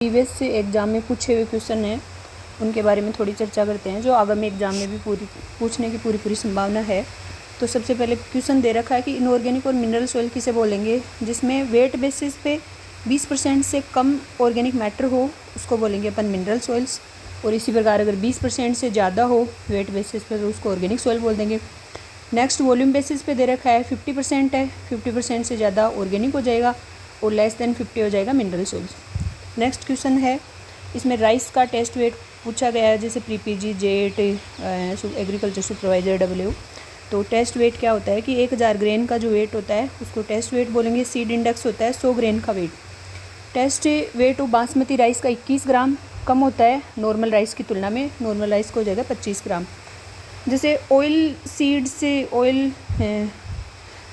Previous से exam में पूछे हुए क्वेश्चन हैं उनके बारे में थोड़ी चर्चा करते हैं, जो आगामी एग्ज़ाम में भी पूछने की पूरी संभावना है। तो सबसे पहले क्वेश्चन दे रखा है कि इनऑर्गेनिक और मिनरल सॉइल किसे बोलेंगे, जिसमें वेट बेसिस पे 20% से कम ऑर्गेनिक मैटर हो उसको बोलेंगे अपन मिनरल सॉइल्स, और इसी प्रकार अगर 20% से ज़्यादा हो वेट बेसिस पे तो उसको ऑर्गेनिक सॉइल बोल देंगे। नेक्स्ट वॉल्यूम बेसिस पे दे रखा है 50% है, 50% से ज़्यादा ऑर्गेनिक हो जाएगा और लेस देन 50 हो जाएगा मिनरल सॉइल्स। नेक्स्ट क्वेश्चन है, इसमें राइस का टेस्ट वेट पूछा गया है, जैसे प्रीपीजी, जेट, एग्रीकल्चर सुपरवाइजर, डब्ल्यू। तो टेस्ट वेट क्या होता है कि 1000 ग्रेन का जो वेट होता है उसको टेस्ट वेट बोलेंगे। सीड इंडेक्स होता है 100 ग्रेन का weight. Test weight basmati rice का 21 ग्राम कम होता है नॉर्मल राइस की तुलना में। नॉर्मल राइस को हो जाएगा 25 ग्राम। जैसे ऑयल सीड से ऑयल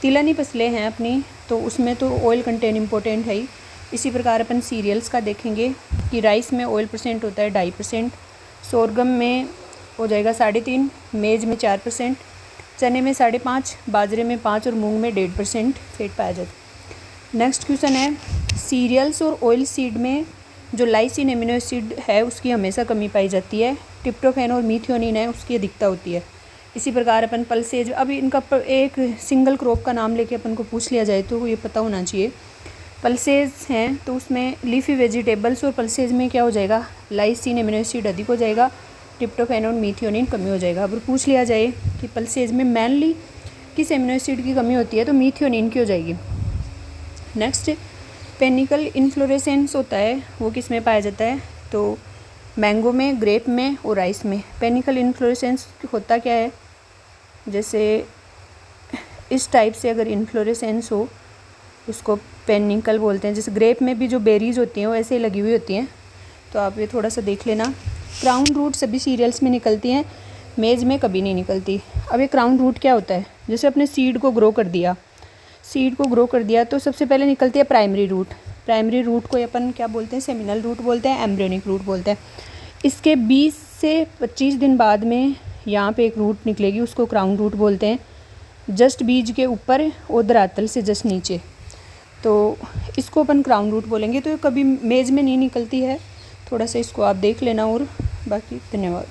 तिलहनी फसलें हैं अपनी, तो उसमें तो ऑयल कंटेंट इम्पोर्टेंट है ही। इसी प्रकार अपन सीरियल्स का देखेंगे कि राइस में ऑयल परसेंट होता है 2.5%, सोरगम में हो जाएगा 3.5%, मेज में 4%, चने में 5.5%, बाजरे में 5% और मूंग में 1.5% फैट पाया जाता है। नेक्स्ट क्वेश्चन है, सीरियल्स और ऑयल सीड में जो लाइसिन एमिनो एसिड है उसकी हमेशा कमी पाई जाती है। ट्रिप्टोफैन और मीथियोनिन है उसकी अधिकता होती है। इसी प्रकार अपन पल्सेज, अभी इनका एक सिंगल क्रॉप का नाम लेके अपन को पूछ लिया जाए तो ये पता होना चाहिए। पल्सेज हैं तो उसमें लीफी वेजिटेबल्स और पल्सेज में क्या हो जाएगा, लाइसिन एमिनो एसिड अधिक हो जाएगा, ट्रिप्टोफैन और मीथियोनिन कमी हो जाएगा। अब पूछ लिया जाए कि पल्सेज में मेनली किस एमिनो एसिड की कमी होती है तो मीथियोनिन की हो जाएगी। नेक्स्ट, पेनिकल इन्फ्लोरेसेंस होता है वो किस में पाया जाता है, तो मैंगो में, ग्रेप में और राइस में। पेनिकल इन्फ्लोरेसेंस होता क्या है, जैसे इस टाइप से अगर इन्फ्लोरेसेंस हो उसको पेनिकल बोलते हैं। जैसे ग्रेप में भी जो बेरीज होती हैं वो ऐसे ही लगी हुई होती हैं, तो आप ये थोड़ा सा देख लेना। क्राउन रूट सभी सीरियल्स में निकलती हैं, मेज में कभी नहीं निकलती। अब ये क्राउन रूट क्या होता है, जैसे अपने सीड को ग्रो कर दिया तो सबसे पहले निकलती है प्राइमरी रूट। प्राइमरी रूट को अपन क्या बोलते हैं, सेमिनल रूट बोलते हैं, एम्ब्रियोनिक रूट बोलते हैं। इसके 20 से 25 दिन बाद में यहाँ पे एक रूट निकलेगी, उसको क्राउन रूट बोलते हैं, जस्ट बीज के ऊपर और धरातल से जस्ट नीचे, तो इसको अपन क्राउन रूट बोलेंगे। तो ये कभी मेज में नहीं निकलती है, थोड़ा सा इसको आप देख लेना। और बाकी धन्यवाद।